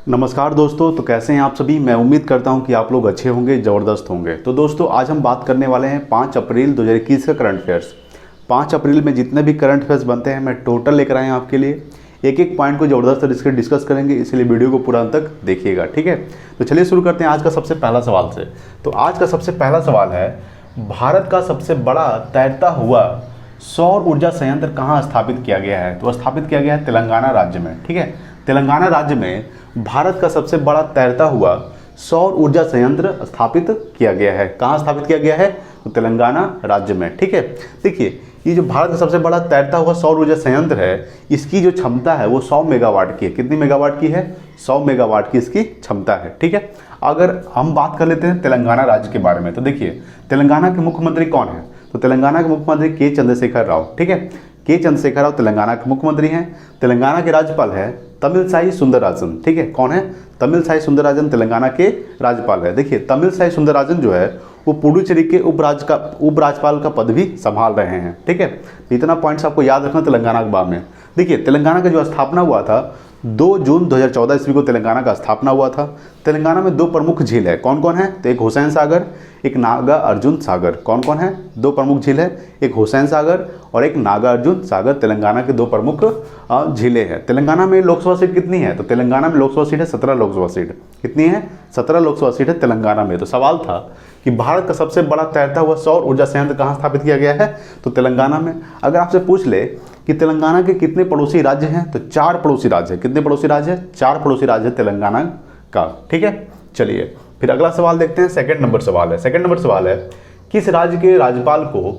नमस्कार दोस्तों, तो कैसे हैं आप सभी। मैं उम्मीद करता हूं कि आप लोग अच्छे होंगे, ज़बरदस्त होंगे। तो दोस्तों आज हम बात करने वाले हैं 5 अप्रैल 2021 का करंट अफेयर्स। 5 अप्रैल में जितने भी करंट अफेयर्स बनते हैं मैं टोटल लेकर आए हैं आपके लिए। एक एक पॉइंट को ज़बरदस्त डिस्कस करेंगे, इसलिए वीडियो को पूरा अंत तक देखिएगा, ठीक है। तो चलिए शुरू करते हैं आज का सबसे पहला सवाल से। तो आज का सबसे पहला सवाल है, भारत का सबसे बड़ा तैरता हुआ सौर ऊर्जा संयंत्र कहाँ स्थापित किया गया है। तो स्थापित किया गया है तेलंगाना राज्य में, ठीक है। तेलंगाना राज्य में भारत का सबसे बड़ा तैरता हुआ सौर ऊर्जा संयंत्र स्थापित किया गया है। कहाँ स्थापित किया गया है? तो तेलंगाना राज्य में, ठीक है। देखिए, ये जो भारत का सबसे बड़ा तैरता हुआ सौर ऊर्जा संयंत्र है, इसकी जो क्षमता है वो 100 मेगावाट की है। कितनी मेगावाट की है? 100 मेगावाट की इसकी क्षमता है, ठीक है। अगर हम बात कर लेते हैं तेलंगाना राज्य के बारे में, तो देखिए तेलंगाना के मुख्यमंत्री कौन है? तो तेलंगाना के मुख्यमंत्री के चंद्रशेखर राव, ठीक है। के चंद्रशेखर राव तेलंगाना के मुख्यमंत्री हैं। तेलंगाना के राज्यपाल है तमिलसाई सुंदरराजन, ठीक है। कौन है? तमिलसाई सुंदरराजन तेलंगाना के राज्यपाल है। देखिए, तमिलसाई सुंदरराजन जो है वो पुडुचेरी के उपराज्यपाल का पद भी संभाल रहे हैं, ठीक है। इतना पॉइंट्स आपको याद रखना तेलंगाना के बारे में। देखिए, तेलंगाना का जो स्थापना हुआ था 2 जून 2014 ईस्वी को तेलंगाना का स्थापना हुआ था। तेलंगाना में 2 प्रमुख झील है। कौन कौन है? तो एक हुसैन सागर, एक नागा अर्जुन सागर। कौन कौन है? 2 प्रमुख झील है, एक हुसैन सागर और एक नागा अर्जुन सागर। तेलंगाना के 2 प्रमुख झीलें हैं। तेलंगाना में लोकसभा सीट कितनी है? तो तेलंगाना में लोकसभा सीट है 17 लोकसभा सीट। कितनी है? 17 लोकसभा सीट है तेलंगाना में। तो सवाल था कि भारत का सबसे बड़ा तैरता हुआ सौर ऊर्जा संयंत्र कहाँ स्थापित किया गया है? तो तेलंगाना में। अगर आपसे पूछ ले कि तेलंगाना के कितने पड़ोसी राज्य हैं, तो 4 पड़ोसी राज्य हैं। कितने पड़ोसी राज्य हैं? 4 पड़ोसी राज्य है तेलंगाना का, ठीक है। चलिए फिर अगला सवाल देखते हैं। सेकंड नंबर सवाल है। सेकंड नंबर सवाल है, किस राज्य के राज्यपाल को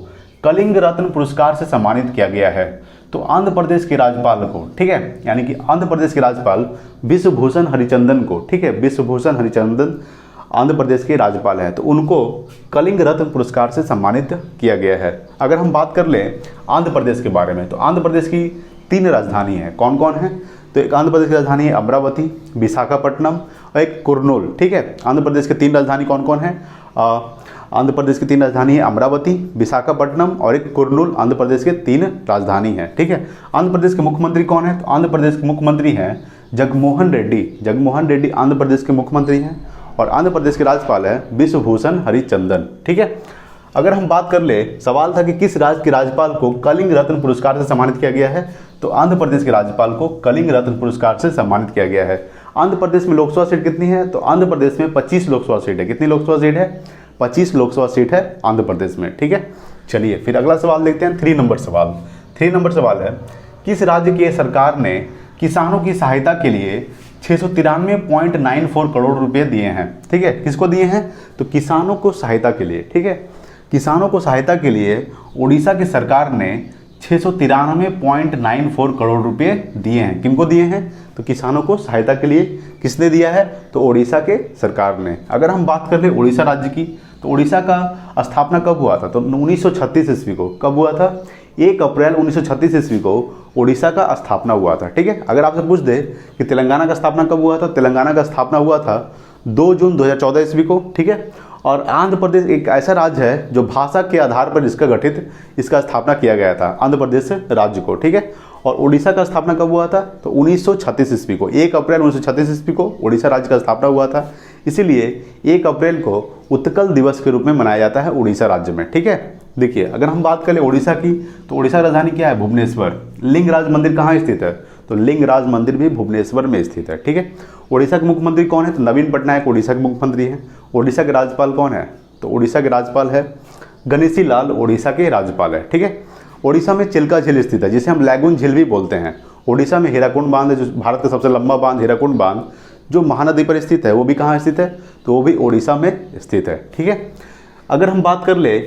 कलिंग रत्न पुरस्कार से सम्मानित किया गया है? तो आंध्र प्रदेश के राज्यपाल को, ठीक है, यानी कि आंध्र प्रदेश के राज्यपाल विश्वभूषण हरिचंदन को, ठीक है, विश्वभूषण हरिचंदन आंध्र प्रदेश के राज्यपाल हैं, तो उनको कलिंग रत्न पुरस्कार से सम्मानित किया गया है। अगर हम बात कर लें आंध्र प्रदेश के बारे में, तो आंध्र प्रदेश की 3 राजधानी है। कौन कौन है? तो एक आंध्र प्रदेश की राजधानी है अमरावती, विशाखापट्टनम और एक कुर्नूल, ठीक है। आंध्र प्रदेश के 3 राजधानी कौन कौन है? आंध्र प्रदेश की 3 राजधानी है अमरावती, विशाखापट्टनम और एक कुर्नूल। आंध्र प्रदेश के 3 राजधानी है, ठीक है। आंध्र प्रदेश के मुख्यमंत्री कौन है? तो आंध्र प्रदेश के मुख्यमंत्री हैं जगनमोहन रेड्डी। जगनमोहन रेड्डी आंध्र प्रदेश के मुख्यमंत्री हैं और आंध्र प्रदेश के राज्यपाल है विश्वभूषण हरिचंदन, ठीक है। अगर हम बात कर ले, सवाल था कि किस राज्य के राज्यपाल को कलिंग रत्न पुरस्कार से सम्मानित किया गया है? तो आंध्र प्रदेश के राज्यपाल को कलिंग रत्न पुरस्कार से सम्मानित किया गया है। आंध्र प्रदेश में लोकसभा सीट कितनी है? तो आंध्र प्रदेश में 25 लोकसभा सीट है। कितनी लोकसभा सीट है? 25 लोकसभा सीट है आंध्र प्रदेश में, ठीक है। चलिए फिर अगला सवाल देखते हैं। 3 नंबर सवाल। 3 नंबर सवाल है, किस राज्य की सरकार ने किसानों की सहायता के लिए 693.94 करोड़ रुपए दिए हैं? ठीक है, किसको दिए हैं? तो किसानों को सहायता के लिए, ठीक है। किसानों को सहायता के लिए उड़ीसा की सरकार ने 693.94 करोड़ रुपए दिए हैं। किनको दिए हैं? तो किसानों को सहायता के लिए किसने दिया है? तो उड़ीसा के सरकार ने। अगर हम बात कर ले उड़ीसा राज्य की, तो उड़ीसा का स्थापना कब हुआ था? तो 1936 ईस्वी को। कब हुआ था? 1 अप्रैल 1936 ईस्वी को उड़ीसा का स्थापना हुआ था, ठीक है। अगर आपसे पूछ दे कि तेलंगाना का स्थापना कब हुआ था? तेलंगाना का स्थापना हुआ था 2 जून 2014 ईस्वी को, ठीक है। और आंध्र प्रदेश एक ऐसा राज्य है जो भाषा के आधार पर इसका स्थापना किया गया था, आंध्र प्रदेश राज्य को, ठीक है। और उड़ीसा का स्थापना कब हुआ था? तो 1936 ईस्वी को। 1 अप्रैल 1936 ईस्वी को उड़ीसा राज्य का स्थापना हुआ था। इसीलिए 1 अप्रैल को उत्कल दिवस के रूप में मनाया जाता है उड़ीसा राज्य में, ठीक है। देखिए, अगर हम बात करें उड़ीसा की, तो उड़ीसा राजधानी क्या है? भुवनेश्वर। लिंगराज मंदिर कहाँ स्थित है? तो लिंगराज मंदिर भी भुवनेश्वर में स्थित है, ठीक है। उड़ीसा के मुख्यमंत्री कौन है? तो नवीन पटनायक उड़ीसा के मुख्यमंत्री हैं। उड़ीसा के राज्यपाल कौन है? तो उड़ीसा के राज्यपाल है गणेशी लाल, उड़ीसा के राज्यपाल है, ठीक है। उड़ीसा में चिल्का झील स्थित है, जिसे हम लैगून झील भी बोलते हैं। उड़ीसा में हीराकुंड बांध है, जो भारत का सबसे लंबा बांध हीराकुंड बांध जो महानदी पर स्थित है, वो भी कहाँ स्थित है? तो वो भी उड़ीसा में स्थित है, ठीक है। अगर हम बात कर ले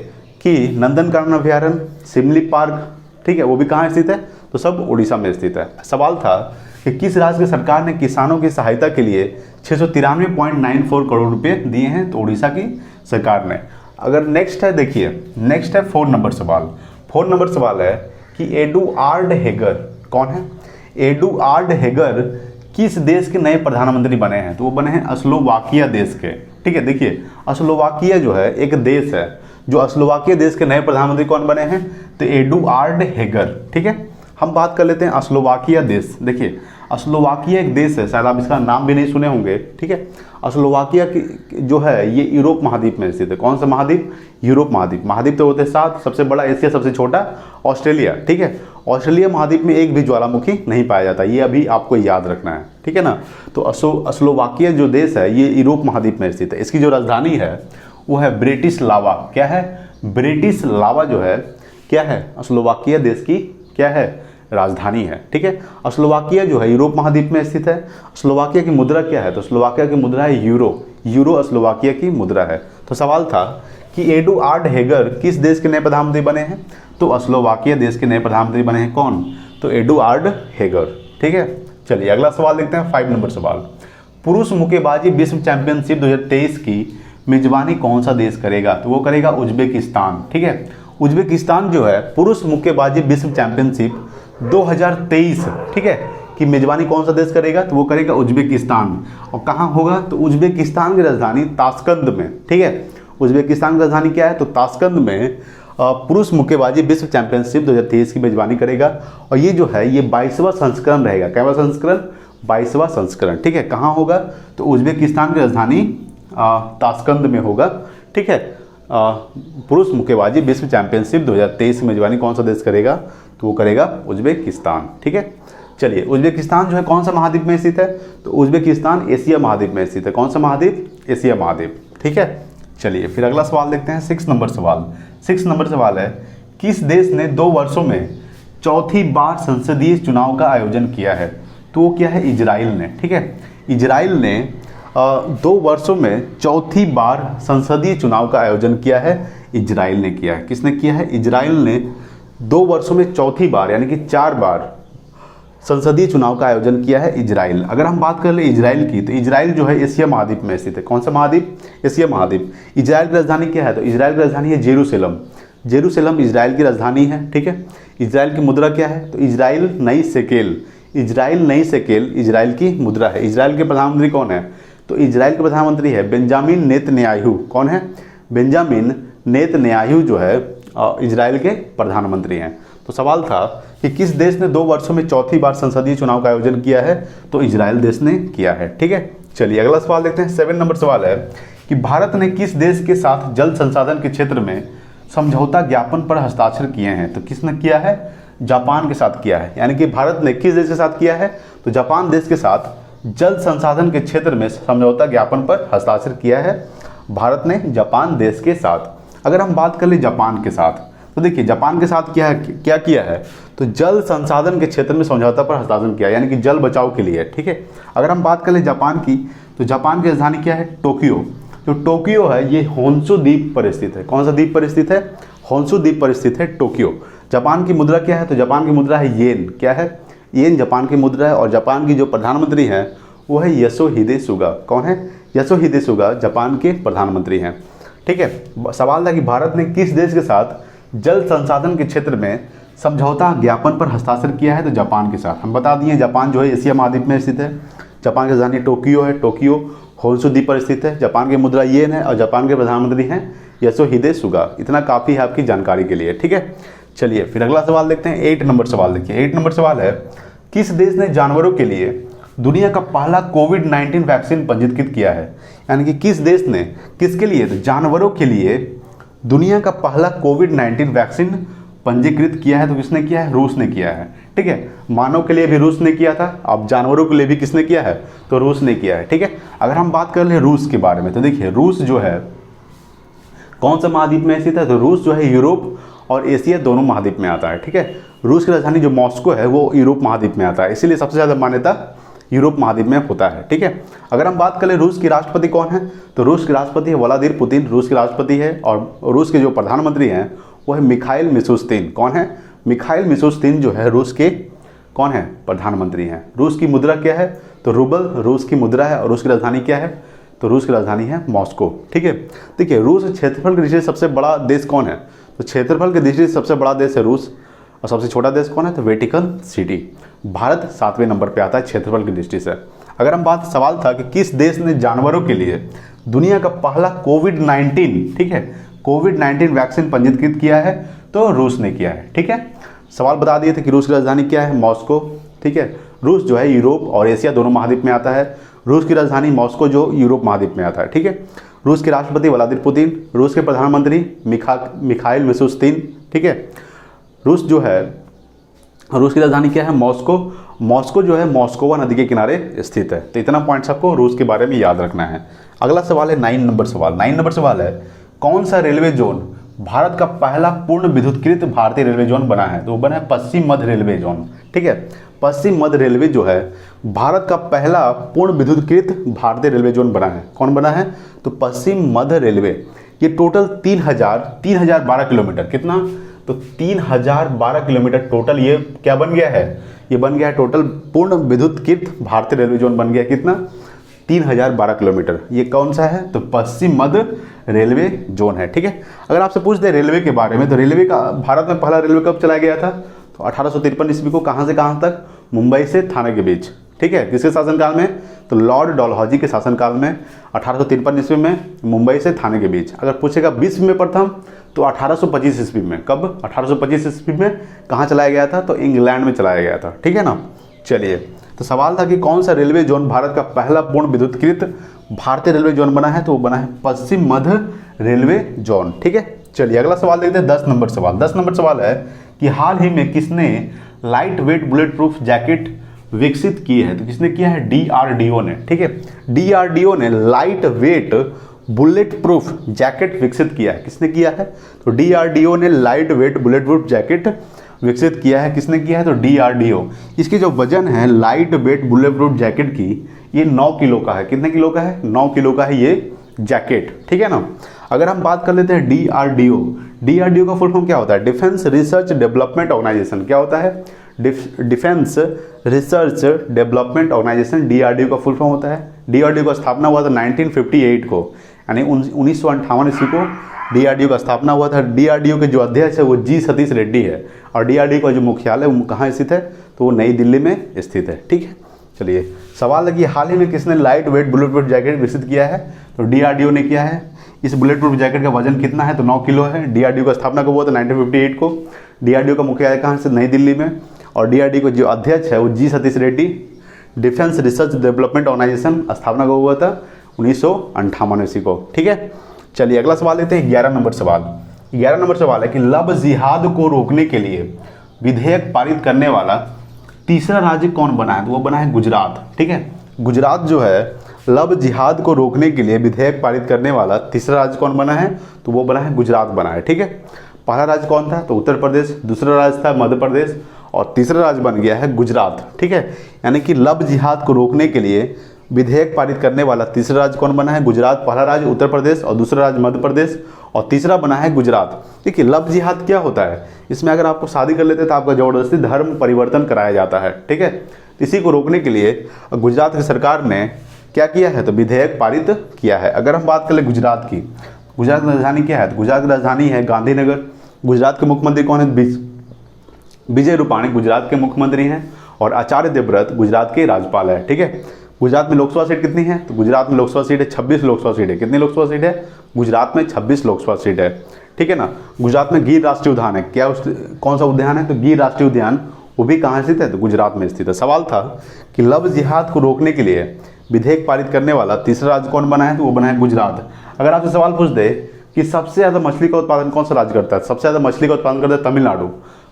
कि नंदनकानन अभ्यारण्य, सिमली पार्क, ठीक है, वो भी कहाँ स्थित है? तो सब उड़ीसा में स्थित है। सवाल था कि किस राज्य की सरकार ने किसानों की सहायता के लिए 693.94 करोड़ रुपए दिए हैं? तो उड़ीसा की सरकार ने। अगर नेक्स्ट है, देखिए नेक्स्ट है 4 नंबर सवाल। 4 नंबर सवाल है कि एडुआर्ड हेगर कौन है? एडुआर्ड हेगर किस देश के नए प्रधानमंत्री बने हैं? तो वो बने हैं स्लोवाकिया देश के, ठीक है। देखिए, स्लोवाकिया जो है एक देश है, जो स्लोवाकिया देश के नए प्रधानमंत्री कौन बने हैं? तो एडुआर्ड हेगर, ठीक है। हम बात कर लेते हैं स्लोवाकिया देश। देखिए स्लोवाकिया एक देश है, शायद आप इसका नाम भी नहीं सुने होंगे, ठीक है। स्लोवाकिया की जो है ये यूरोप महाद्वीप में स्थित है। कौन सा महाद्वीप? यूरोप महाद्वीप। महाद्वीप तो होते हैं 7, सबसे बड़ा एशिया, सबसे छोटा ऑस्ट्रेलिया, ठीक है। ऑस्ट्रेलिया महाद्वीप में एक भी ज्वालामुखी नहीं पाया जाता, ये अभी आपको याद रखना है, ठीक है ना। तो स्लोवाकिया जो देश है ये यूरोप महाद्वीप में स्थित है। इसकी जो राजधानी है वो है ब्रेटिस्लावा। क्या है? ब्रेटिस्लावा जो है क्या है? स्लोवाकिया देश की क्या है? राजधानी है, ठीक है। स्लोवाकिया जो है यूरोप महाद्वीप में स्थित है। स्लोवाकिया की मुद्रा क्या है? तो स्लोवाकिया की मुद्रा है यूरो। यूरो स्लोवाकिया की मुद्रा है। तो सवाल था कि एडुआर्ड हेगर किस देश के नए प्रधानमंत्री बने हैं? तो स्लोवाकिया देश के नए प्रधानमंत्री बने हैं। कौन? तो एडुआर्ड हेगर, ठीक है। चलिए अगला सवाल देखते हैं, 5 नंबर सवाल। पुरुष मुक्केबाजी विश्व चैंपियनशिप 2023 की मेजबानी कौन सा देश करेगा? तो वो करेगा उज्बेकिस्तान, ठीक है। उज्बेकिस्तान जो है पुरुष मुक्केबाजी विश्व चैंपियनशिप 2023, ठीक है, कि मेजबानी कौन सा देश करेगा? तो वो करेगा उज्बेकिस्तान। और कहाँ होगा? तो उज्बेकिस्तान की राजधानी ताशकंद में, ठीक है। उज्बेकिस्तान की राजधानी क्या है? तो ताशकंद में पुरुष मुक्केबाजी विश्व चैंपियनशिप 2023 की मेजबानी करेगा। और ये जो है ये 22वां संस्करण रहेगा। कैवा संस्करण? 22वां संस्करण, ठीक है। कहाँ होगा? तो उज्बेकिस्तान की राजधानी ताशकंद में होगा, ठीक है। पुरुष मुक्केबाजी विश्व चैंपियनशिप 2023 की मेजबानी कौन सा देश करेगा? तो वो करेगा उज्बेकिस्तान, ठीक है। चलिए उज्बेकिस्तान जो है कौन सा महाद्वीप में स्थित है? तो उज्बेकिस्तान एशिया महाद्वीप में स्थित है। कौन सा महाद्वीप? एशिया महाद्वीप, ठीक है। चलिए फिर अगला सवाल देखते हैं, 6 नंबर सवाल। 6 नंबर सवाल है, किस देश ने 2 वर्षों में चौथी बार संसदीय चुनाव का आयोजन किया है? तो वो क्या है? इजराइल ने, ठीक है। इजराइल ने 2 वर्षों में चौथी बार संसदीय चुनाव का आयोजन किया है। इजराइल ने किया है। किसने किया है? इजराइल ने 2 वर्षों में चौथी बार यानी कि 4 बार संसदीय चुनाव का आयोजन किया है इजराइल। अगर हम बात कर ले इजराइल की, तो इजराइल जो है एशिया महाद्वीप में स्थित है। कौन सा महाद्वीप? एशिया महाद्वीप। इजराइल की राजधानी क्या है? तो इजराइल की राजधानी है जेरूसलम। जेरूसलम इजराइल की राजधानी है, ठीक है। इजराइल की मुद्रा क्या है? तो इजराइल नई शेकेल। इजराइल नई शेकेल इजराइल की मुद्रा है। इजराइल के प्रधानमंत्री कौन है? तो इजराइल के प्रधानमंत्री है बेंजामिन नेतन्याहू। कौन है? बेंजामिन नेतन्याहू जो है इजराइल के प्रधानमंत्री हैं। तो सवाल था कि किस देश ने 2 वर्षों में चौथी बार संसदीय चुनाव का आयोजन किया है? तो इजराइल देश ने किया है, ठीक है। चलिए अगला सवाल देखते हैं, 7 नंबर सवाल है कि भारत ने किस देश के साथ जल संसाधन के क्षेत्र में समझौता ज्ञापन पर हस्ताक्षर किए हैं? तो किसने किया है? जापान के साथ किया है। यानी कि भारत ने किस देश के साथ किया है? तो जापान देश के साथ जल संसाधन के क्षेत्र में समझौता ज्ञापन पर हस्ताक्षर किया है भारत ने जापान देश के साथ। अगर हम बात कर ले जापान के साथ, तो देखिए जापान के साथ क्या किया है? तो जल संसाधन के क्षेत्र में समझौता पर हस्ताक्षर किया, यानी कि जल बचाव के लिए, ठीक है। अगर हम बात कर ले जापान की, तो जापान की राजधानी क्या है? टोक्यो। जो टोक्यो है ये होन्शु द्वीप पर स्थित है। कौन सा द्वीप पर स्थित है? होन्शु द्वीप पर स्थित है टोक्यो। जापान की मुद्रा क्या है? तो जापान की मुद्रा है येन। क्या है? येन जापान की मुद्रा है। और जापान की जो प्रधानमंत्री हैं वो है योशिहिदे सुगा। कौन है? योशिहिदे सुगा जापान के प्रधानमंत्री हैं, ठीक है। सवाल था कि भारत ने किस देश के साथ जल संसाधन के क्षेत्र में समझौता ज्ञापन पर हस्ताक्षर किया है? तो जापान के साथ। हम बता दिए जापान जो है एशिया महाद्वीप में स्थित है। जापान की राजधानी टोक्यो है। टोक्यो होन्शु द्वीप पर स्थित है। जापान की मुद्रा येन है और जापान के प्रधानमंत्री हैं योशिहिदे सुगा। इतना काफ़ी है आपकी जानकारी के लिए, ठीक है। चलिए फिर अगला सवाल देखते हैं, 8 नंबर सवाल देखिए। 8 नंबर सवाल है, किस देश ने जानवरों के लिए दुनिया का पहला कोविड-19 वैक्सीन पंजीकृत किया है? यानी कि किस देश ने किसके लिए? तो जानवरों के लिए दुनिया का पहला कोविड-19 वैक्सीन पंजीकृत किया है। तो किसने किया है? रूस ने किया है, ठीक है। मानव के लिए भी रूस ने किया था, अब जानवरों के लिए भी किसने किया है? तो रूस ने किया है, ठीक है। अगर हम बात कर ले रूस के बारे में, तो देखिए रूस जो है कौन सा महाद्वीप में स्थित है? तो रूस जो है यूरोप और एशिया दोनों महाद्वीप में आता है, ठीक है। रूस की राजधानी जो मॉस्को है वो यूरोप महाद्वीप में आता है, इसीलिए सबसे ज़्यादा मान्यता यूरोप महाद्वीप में होता है, ठीक है। अगर हम बात करें रूस के राष्ट्रपति कौन है? तो रूस के राष्ट्रपति है व्लादिमीर पुतिन, रूस के राष्ट्रपति है। और रूस के जो प्रधानमंत्री हैं वो है मिखाइल मिशुस्तिन। कौन है? मिखाइल मिशुस्तिन जो है रूस के कौन है? प्रधानमंत्री हैं। रूस की मुद्रा क्या है? तो रूबल रूस की मुद्रा है। और रूस की राजधानी क्या है? तो रूस की राजधानी है मॉस्को, ठीक है। देखिए रूस क्षेत्रफल की दृष्टि से सबसे बड़ा देश कौन है? तो क्षेत्रफल की दृष्टि से सबसे बड़ा देश है रूस। और सबसे छोटा देश कौन है? तो वेटिकन सिटी। भारत 7वें नंबर पे आता है क्षेत्रफल की दृष्टि से। अगर हम सवाल था कि किस देश ने जानवरों के लिए दुनिया का पहला कोविड-19, ठीक है, कोविड-19 वैक्सीन पंजीकृत किया है? तो रूस ने किया है, ठीक है। सवाल बता दिए थे कि रूस की राजधानी क्या है, मॉस्को। ठीक है, रूस जो है यूरोप और एशिया दोनों महाद्वीप में आता है। रूस की राजधानी मॉस्को जो यूरोप महाद्वीप में आता है। ठीक है, रूस के राष्ट्रपति व्लादिमीर पुतिन, रूस के प्रधानमंत्री मिखाइल मिशुस्तिन। ठीक है, रूस की राजधानी क्या है, मॉस्को। मॉस्को जो है मॉस्कोवा नदी के किनारे स्थित है। तो इतना पॉइंट्स आपको रूस के बारे में याद रखना है। अगला सवाल है 9 नंबर सवाल। 9 नंबर सवाल है, कौन सा रेलवे जोन भारत का पहला पूर्ण विद्युतीकृत भारतीय रेलवे जोन बना है? तो वो बना है पश्चिम मध्य रेलवे जोन। ठीक है, पश्चिम मध्य रेलवे जो है भारत का पहला पूर्ण विद्युतीकृत भारतीय रेलवे जोन बना है। कौन बना है? तो पश्चिम मध्य रेलवे। ये टोटल 3012 किलोमीटर, कितना? तो 3012 किलोमीटर टोटल ये क्या बन गया है? ये बन गया है टोटल पूर्ण विद्युतीकृत भारतीय रेलवे जोन बन गया। कितना? 3012 किलोमीटर। ये कौन सा है? तो पश्चिम मध्य रेलवे जोन है। ठीक है, अगर आपसे पूछ दे रेलवे के बारे में, तो रेलवे का भारत में पहला रेलवे कब चलाया गया था? तो 1853 ईस्वी को। कहाँ से कहाँ तक? मुंबई से थाने के बीच। ठीक है, किसके शासनकाल में? तो लॉर्ड डलहौजी के शासनकाल में 1853 ईस्वी में मुंबई से थाने के बीच। अगर पूछेगा विश्व में प्रथम, तो 1825 ईस्वी में। कब? 1825 ईस्वी में। कहाँ चलाया गया था? तो इंग्लैंड में चलाया गया था। ठीक है ना। चलिए, तो सवाल था कि कौन सा रेलवे जोन भारत का पहला पूर्ण विद्युतीकृत भारतीय रेलवे जोन बना है? तो वो बना है पश्चिम मध्य रेलवे जोन। ठीक है, चलिए अगला सवाल देखते हैं 10 नंबर सवाल। 10 नंबर सवाल है कि हाल ही में किसने light weight bullet proof jacket विकसित की है? तो किसने किया है? DRDO ने। ठीक है, DRDO ने light weight bullet proof jacket विकसित किया है। किसने किया है? तो DRDO ने light weight bullet proof jacket विकसित किया है। किसने किया है? तो DRDO। इसकी जो वजन है light weight bullet proof jacket की, ये 9 किलो का है। कितने किलो का है? 9 किलो का है ये जैकेट। ठीक है ना। अगर हम बात कर लेते हैं DRDO का फुल फॉर्म क्या होता है? Defence research development organisation. क्या होता है? Defence research development organisation DRDO का फुल फॉर्म होता है। DRDO का स्थापना हुआ था 1958 को, यानी 1958 ईस्वी को DRDO का स्थापना हुआ था। DRDO के जो अध्यक्ष है वो G सतीश रेड्डी है, और DRDO का जो मुख्यालय वो कहाँ स्थित है? तो वो नई दिल्ली में स्थित है। ठीक है, चलिए सवाल है कि हाल ही में किसने light weight bullet proof jacket विकसित किया है? तो DRDO ने किया है। इस बुलेट प्रूफ जैकेट का वजन कितना है? तो 9 किलो है। DRDO का स्थापना कब हुआ था? 1958 को। DRDO का मुख्यालय कहाँ से? नई दिल्ली में। और DRDO का जो अध्यक्ष है वो G Satish Reddy. Defence research development organisation स्थापना कब हुआ था? 1958 ईस्वी को। ठीक है, चलिए अगला सवाल लेते हैं 11 नंबर सवाल। 11 नंबर सवाल है कि लव जिहाद को रोकने के लिए विधेयक पारित करने वाला तीसरा राज्य कौन बना है? तो वो बना है गुजरात। ठीक है, गुजरात जो है लव जिहाद को रोकने के लिए विधेयक पारित करने वाला तीसरा राज्य कौन बना है? तो वो बना है गुजरात बना है। ठीक है, पहला राज्य कौन था? तो उत्तर प्रदेश। दूसरा राज्य था मध्य प्रदेश, और तीसरा राज्य बन गया है गुजरात। ठीक है, यानी कि लव जिहाद को रोकने के लिए विधेयक पारित करने वाला तीसरा राज्य कौन बना है? गुजरात। पहला राज्य उत्तर प्रदेश, और दूसरा राज्य मध्य प्रदेश, और तीसरा बना है गुजरात। देखिए लव जिहाद क्या होता है? इसमें अगर आपको शादी कर लेते हैं तो आपका जबरदस्ती धर्म परिवर्तन कराया जाता है। ठीक है, इसी को रोकने के लिए गुजरात की सरकार ने क्या किया है? तो विधेयक पारित किया है। अगर हम बात कर ले गुजरात की, गुजरात की राजधानी क्या है? तो गुजरात की राजधानी है गांधीनगर। गुजरात के मुख्यमंत्री कौन है? विजय रूपाणी गुजरात के मुख्यमंत्री हैं, और आचार्य देवव्रत गुजरात के राज्यपाल है। ठीक है, गुजरात में लोकसभा सीट कितनी है? तो गुजरात में लोकसभा सीट है 26 लोकसभा सीट है। कितनी लोकसभा सीट है? गुजरात में 26 लोकसभा सीट है। ठीक है ना। गुजरात में गिर राष्ट्रीय उद्यान है। क्या कौन सा उद्यान है? तो गिर राष्ट्रीय उद्यान, वो भी कहाँ स्थित है? तो गुजरात में स्थित है। सवाल था कि लव जिहाद को रोकने के लिए विधेयक पारित करने वाला तीसरा राज्य कौन बना है? तो वो बना है गुजरात। अगर आपसे सवाल पूछ दे कि सबसे ज़्यादा मछली का उत्पादन कौन सा राज्य करता है? सबसे ज़्यादा मछली का उत्पादन करता है तमिलनाडु।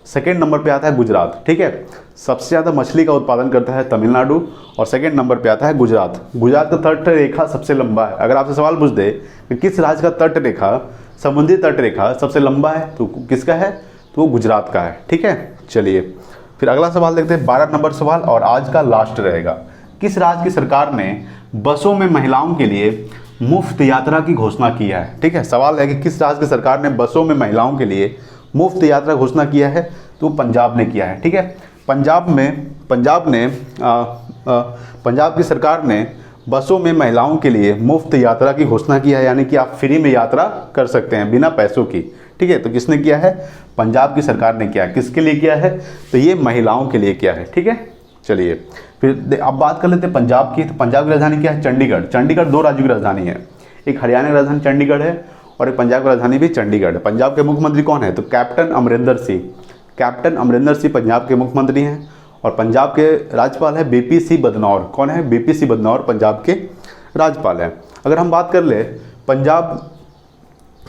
सेकेंड नंबर पे आता है गुजरात। ठीक है, सबसे ज़्यादा मछली का उत्पादन करता है तमिलनाडु, और सेकेंड नंबर पे आता है गुजरात। गुजरात का तट रेखा सबसे लंबा है। अगर आपसे सवाल पूछ दे कि किस राज्य का तट रेखा, समुद्री तट रेखा सबसे लंबा है, तो किसका है? तो वो गुजरात का है। ठीक है, चलिए फिर अगला सवाल देखते हैं 12 नंबर सवाल, और आज का लास्ट रहेगा। किस राज्य की सरकार ने बसों में महिलाओं के लिए मुफ्त यात्रा की घोषणा की है? ठीक है, सवाल है कि किस राज्य की सरकार ने बसों में महिलाओं के लिए मुफ्त यात्रा घोषणा किया है? तो पंजाब ने किया है। ठीक है, पंजाब की सरकार ने बसों में महिलाओं के लिए मुफ्त यात्रा की घोषणा की है, यानी कि आप फ्री में यात्रा कर सकते हैं बिना पैसों की। ठीक है, तो किसने किया है? पंजाब की सरकार ने किया है। किसके लिए किया है? तो ये महिलाओं के लिए किया है। ठीक है, चलिए फिर अब बात कर लेते हैं पंजाब की। तो पंजाब की राजधानी क्या है? चंडीगढ़। चंडीगढ़ 2 राज्यों की राजधानी है, एक हरियाणा की राजधानी चंडीगढ़ है, और एक पंजाब की राजधानी भी चंडीगढ़ है। पंजाब के मुख्यमंत्री कौन है? तो कैप्टन अमरिंदर सिंह। कैप्टन अमरिंदर सिंह पंजाब के मुख्यमंत्री हैं और पंजाब के राज्यपाल है बीपी सिंह बदनौर। कौन है? बीपी सिंह बदनौर पंजाब के राज्यपाल हैं। अगर हम बात कर ले पंजाब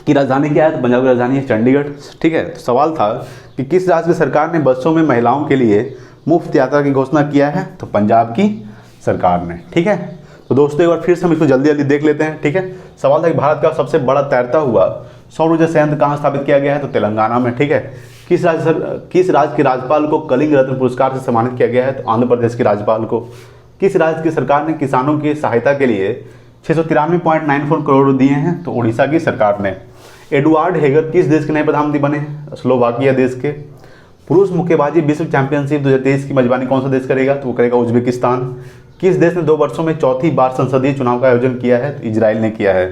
की राजधानी क्या है, तो पंजाब की राजधानी है चंडीगढ़। ठीक है, तो सवाल था कि किस राज्य की सरकार ने बसों में महिलाओं के लिए मुफ्त यात्रा की घोषणा किया है, तो पंजाब की सरकार ने। ठीक है, तो दोस्तों एक बार फिर से हम इसको जल्दी जल्दी देख लेते हैं। ठीक है, सवाल था कि भारत का सबसे बड़ा तैरता हुआ सौर ऊर्जा संयंत्र कहाँ स्थापित किया गया है, तो तेलंगाना में। ठीक है, किस राज्य के राज्यपाल को कलिंग रत्न पुरस्कार से सम्मानित किया गया है, तो आंध्र प्रदेश के राज्यपाल को। किस राज्य की सरकार ने किसानों की सहायता के लिए 693.94 करोड़ दिए हैं, तो उड़ीसा की सरकार ने। एडुआर्ड हेगर किस देश के नए प्रधानमंत्री बने हैं, स्लोवाकिया देश के। पुरुष मुक्केबाजी विश्व चैंपियनशिप 2023 की मेजबानी कौन सा देश करेगा, तो वो करेगा उज्बेकिस्तान। किस देश ने 2 वर्षों में चौथी बार संसदीय चुनाव का आयोजन किया है, तो इजराइल ने किया है।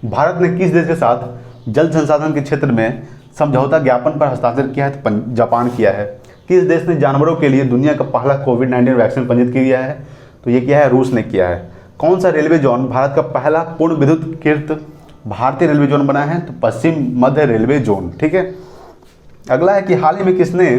भारत ने किस देश के साथ जल संसाधन के क्षेत्र में समझौता ज्ञापन पर हस्ताक्षर किया है, तो जापान किया है। किस देश ने जानवरों के लिए दुनिया का पहला कोविड-19 वैक्सीन पंजीकृत किया है, तो ये किया है रूस ने किया है। कौन सा रेलवे जोन भारत का पहला पूर्ण विद्युतीकृत भारतीय रेलवे जोन बना है, तो पश्चिम मध्य रेलवे जोन। ठीक है, अगला है कि हाल ही में किसने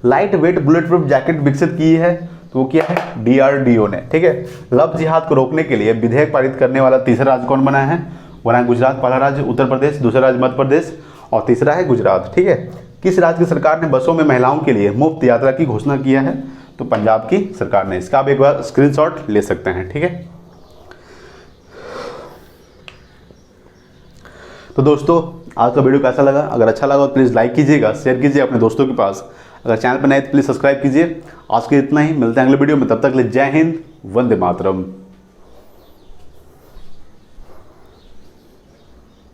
light weight bullet proof jacket विकसित की है, तो वो किया है डीआरडीओ ने। ठीक है, लव जिहाद को रोकने के लिए विधेयक पारित करने वाला तीसरा राज्य कौन बना है, बना है गुजरात। पहला राज्य उत्तर प्रदेश, दूसरा राज्य मध्य प्रदेश और तीसरा है गुजरात। ठीक है, किस राज्य की सरकार ने बसों में महिलाओं के लिए मुफ्त यात्रा की घोषणा किया है, तो पंजाब की सरकार ने। इसका आप एक बार स्क्रीनशॉट ले सकते हैं। ठीक है, तो दोस्तों आज का वीडियो कैसा लगा? अगर अच्छा लगा तो प्लीज़ लाइक कीजिएगा, शेयर कीजिए अपने दोस्तों के पास। अगर चैनल पर नए तो प्लीज़ सब्सक्राइब कीजिए। आज के इतना ही, मिलते हैं अगले वीडियो में, तब तक के लिए जय हिंद, वंदे मातरम।